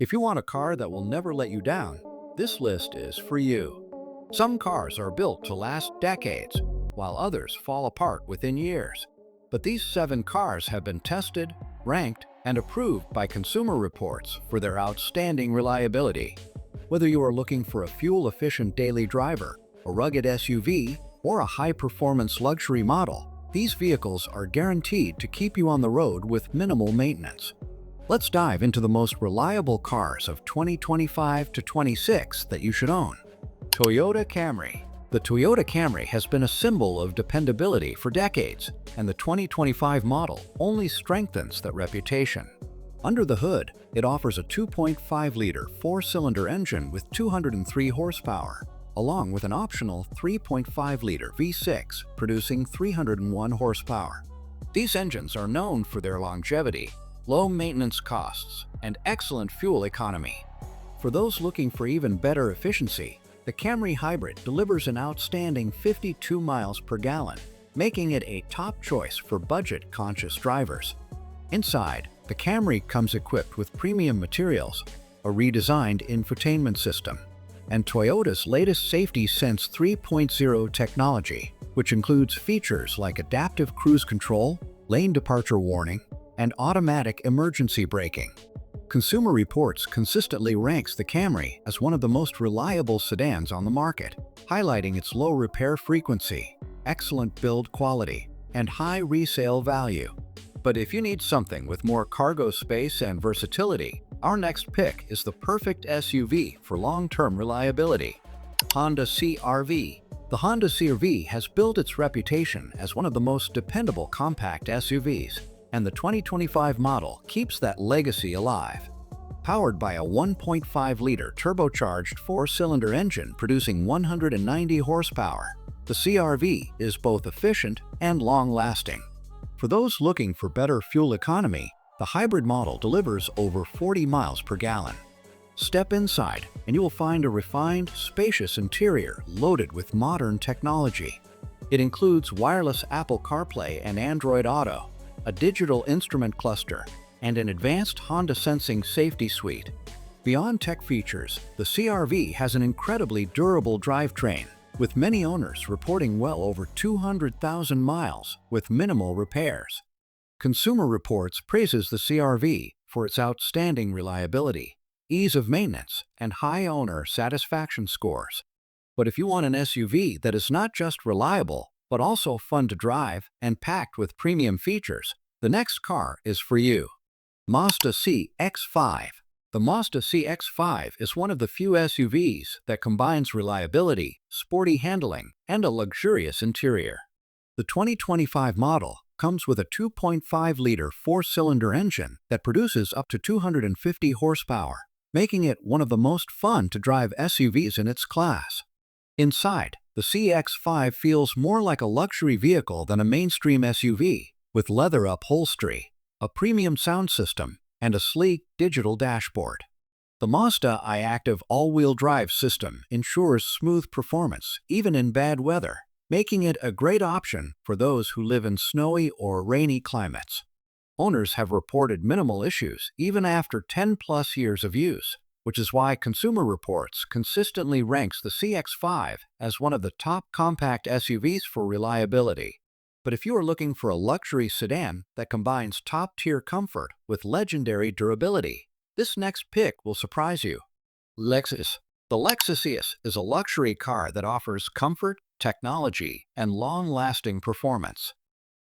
If you want a car that will never let you down, this list is for you. Some cars are built to last decades, while others fall apart within years. But these 7 cars have been tested, ranked, and approved by Consumer Reports for their outstanding reliability. Whether you are looking for a fuel-efficient daily driver, a rugged SUV, or a high-performance luxury model, these vehicles are guaranteed to keep you on the road with minimal maintenance. Let's dive into the most reliable cars of 2025 to 26 that you should own. Toyota Camry. The Toyota Camry has been a symbol of dependability for decades, and the 2025 model only strengthens that reputation. Under the hood, it offers a 2.5-liter 4-cylinder engine with 203 horsepower, along with an optional 3.5-liter V6 producing 301 horsepower. These engines are known for their longevity, low maintenance costs, and excellent fuel economy. For those looking for even better efficiency, the Camry Hybrid delivers an outstanding 52 miles per gallon, making it a top choice for budget-conscious drivers. Inside, the Camry comes equipped with premium materials, a redesigned infotainment system, and Toyota's latest Safety Sense 3.0 technology, which includes features like adaptive cruise control, lane departure warning, and automatic emergency braking. Consumer Reports consistently ranks the Camry as one of the most reliable sedans on the market, highlighting its low repair frequency, excellent build quality, and high resale value. But if you need something with more cargo space and versatility, our next pick is the perfect SUV for long-term reliability. Honda CR-V. The Honda CR-V has built its reputation as one of the most dependable compact SUVs, and the 2025 model keeps that legacy alive. Powered by a 1.5-liter turbocharged 4-cylinder engine producing 190 horsepower, the CR-V is both efficient and long-lasting. For those looking for better fuel economy, the hybrid model delivers over 40 miles per gallon. Step inside, and you will find a refined, spacious interior loaded with modern technology. It includes wireless Apple CarPlay and Android Auto, a digital instrument cluster, and an advanced Honda Sensing safety suite. Beyond tech features, the CR-V has an incredibly durable drivetrain, with many owners reporting well over 200,000 miles with minimal repairs. Consumer Reports praises the CR-V for its outstanding reliability, ease of maintenance, and high owner satisfaction scores. But if you want an SUV that is not just reliable, but also fun to drive and packed with premium features, the next car is for you. Mazda CX5. The Mazda CX5 is one of the few SUVs that combines reliability, sporty handling, and a luxurious interior. The 2025 model comes with a 2.5-liter 4-cylinder engine that produces up to 250 horsepower, making it one of the most fun to drive SUVs in its class. Inside, the CX5 feels more like a luxury vehicle than a mainstream SUV, with leather upholstery, a premium sound system, and a sleek digital dashboard. The Mazda iActive all-wheel drive system ensures smooth performance even in bad weather, making it a great option for those who live in snowy or rainy climates. Owners have reported minimal issues even after 10-plus years of use, which is why Consumer Reports consistently ranks the CX5 as one of the top compact SUVs for reliability. But if you are looking for a luxury sedan that combines top-tier comfort with legendary durability, this next pick will surprise you. Lexus. The Lexus ES is a luxury car that offers comfort, technology, and long-lasting performance.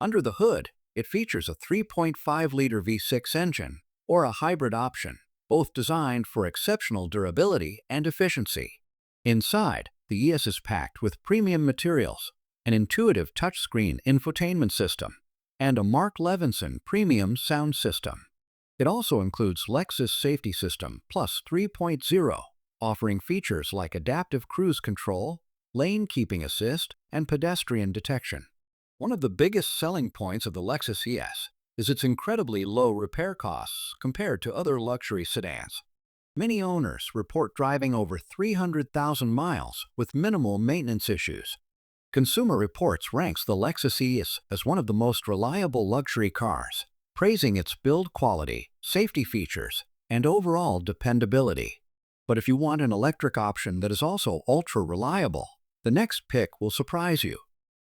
Under the hood, it features a 3.5-liter V6 engine or a hybrid option, both designed for exceptional durability and efficiency. Inside, the ES is packed with premium materials, an intuitive touchscreen infotainment system, and a Mark Levinson premium sound system. It also includes Lexus Safety System Plus 3.0, offering features like adaptive cruise control, lane keeping assist, and pedestrian detection. One of the biggest selling points of the Lexus ES is its incredibly low repair costs compared to other luxury sedans. Many owners report driving over 300,000 miles with minimal maintenance issues. Consumer Reports ranks the Lexus ES as one of the most reliable luxury cars, praising its build quality, safety features, and overall dependability. But if you want an electric option that is also ultra-reliable, the next pick will surprise you.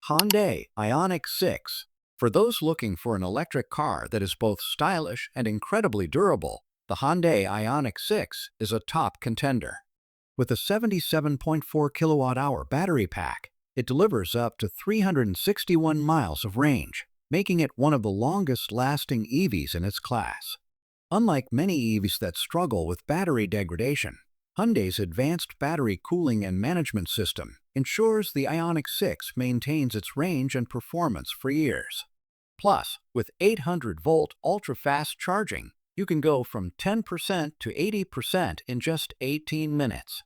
Hyundai Ioniq 6. For those looking for an electric car that is both stylish and incredibly durable, the Hyundai Ioniq 6 is a top contender. With a 77.4 kilowatt-hour battery pack, it delivers up to 361 miles of range, making it one of the longest-lasting EVs in its class. Unlike many EVs that struggle with battery degradation, Hyundai's advanced battery cooling and management system ensures the Ioniq 6 maintains its range and performance for years. Plus, with 800-volt ultra-fast charging, you can go from 10% to 80% in just 18 minutes.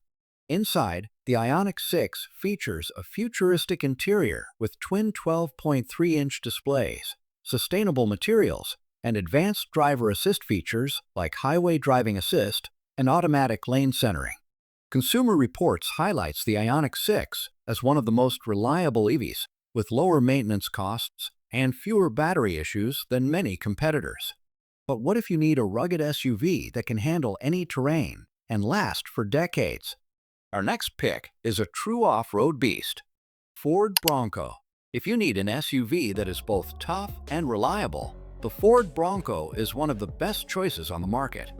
Inside, the Ioniq 6 features a futuristic interior with twin 12.3-inch displays, sustainable materials, and advanced driver assist features like highway driving assist and automatic lane centering. Consumer Reports highlights the Ioniq 6 as one of the most reliable EVs, with lower maintenance costs and fewer battery issues than many competitors. But what if you need a rugged SUV that can handle any terrain and last for decades? Our next pick is a true off-road beast, Ford Bronco. If you need an SUV that is both tough and reliable, the Ford Bronco is one of the best choices on the market.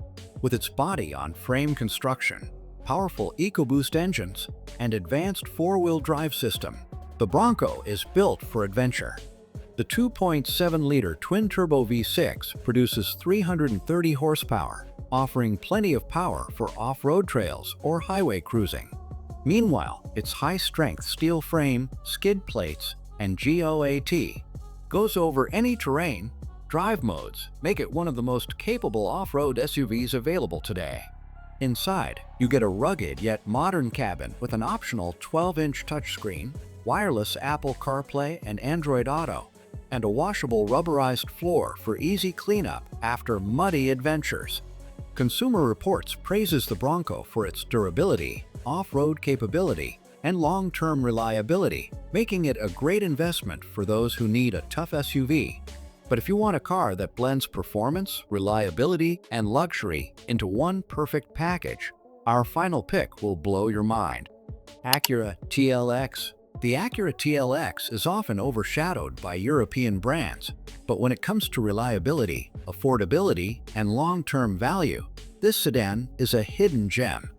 With its body-on-frame construction, powerful EcoBoost engines, and advanced four-wheel drive system, the Bronco is built for adventure. The 2.7-liter twin-turbo V6 produces 330 horsepower, offering plenty of power for off-road trails or highway cruising. Meanwhile, its high-strength steel frame, skid plates, and GOAT goes over any terrain. Drive modes make it one of the most capable off-road SUVs available today. Inside, you get a rugged yet modern cabin with an optional 12-inch touchscreen, wireless Apple CarPlay and Android Auto, and a washable rubberized floor for easy cleanup after muddy adventures. Consumer Reports praises the Bronco for its durability, off-road capability, and long-term reliability, making it a great investment for those who need a tough SUV. But if you want a car that blends performance, reliability, and luxury into one perfect package, our final pick will blow your mind. Acura TLX. The Acura TLX is often overshadowed by European brands, but when it comes to reliability, affordability, and long-term value, this sedan is a hidden gem.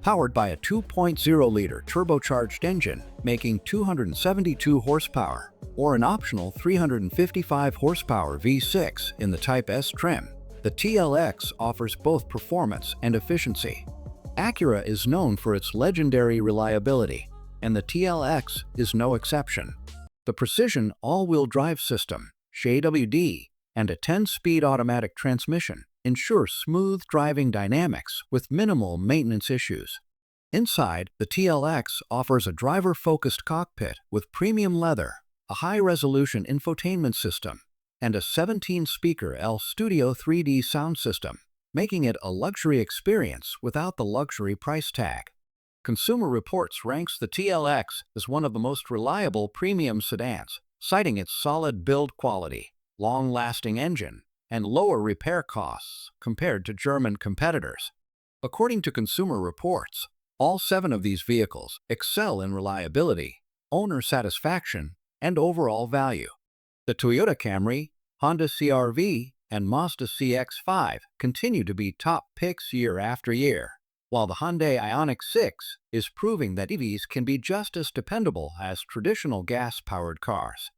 Powered by a 2.0-liter turbocharged engine making 272 horsepower, or an optional 355 horsepower V6 in the Type S trim, the TLX offers both performance and efficiency. Acura is known for its legendary reliability, and the TLX is no exception. The precision all-wheel drive system, SHAWD, and a 10-speed automatic transmission ensure smooth driving dynamics with minimal maintenance issues. Inside, the TLX offers a driver-focused cockpit with premium leather, a high-resolution infotainment system, and a 17-speaker L Studio 3D sound system, making it a luxury experience without the luxury price tag. Consumer Reports ranks the TLX as one of the most reliable premium sedans, citing its solid build quality, long-lasting engine, and lower repair costs compared to German competitors. According to Consumer Reports, all 7 of these vehicles excel in reliability, owner satisfaction, and overall value. The Toyota Camry, Honda CR-V, and Mazda CX5 continue to be top picks year after year, while the Hyundai Ioniq 6 is proving that EVs can be just as dependable as traditional gas-powered cars.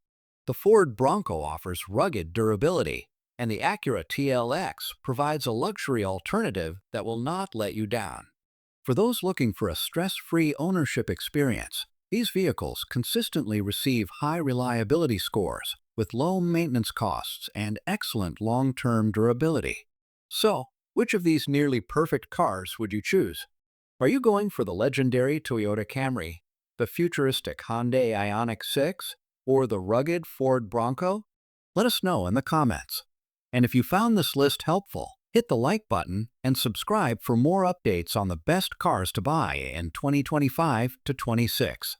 The Ford Bronco offers rugged durability, and the Acura TLX provides a luxury alternative that will not let you down. For those looking for a stress-free ownership experience, these vehicles consistently receive high reliability scores with low maintenance costs and excellent long-term durability. So, which of these nearly perfect cars would you choose? Are you going for the legendary Toyota Camry, the futuristic Hyundai Ioniq 6, or the rugged Ford Bronco? Let us know in the comments. And if you found this list helpful, hit the like button and subscribe for more updates on the best cars to buy in 2025 to 26.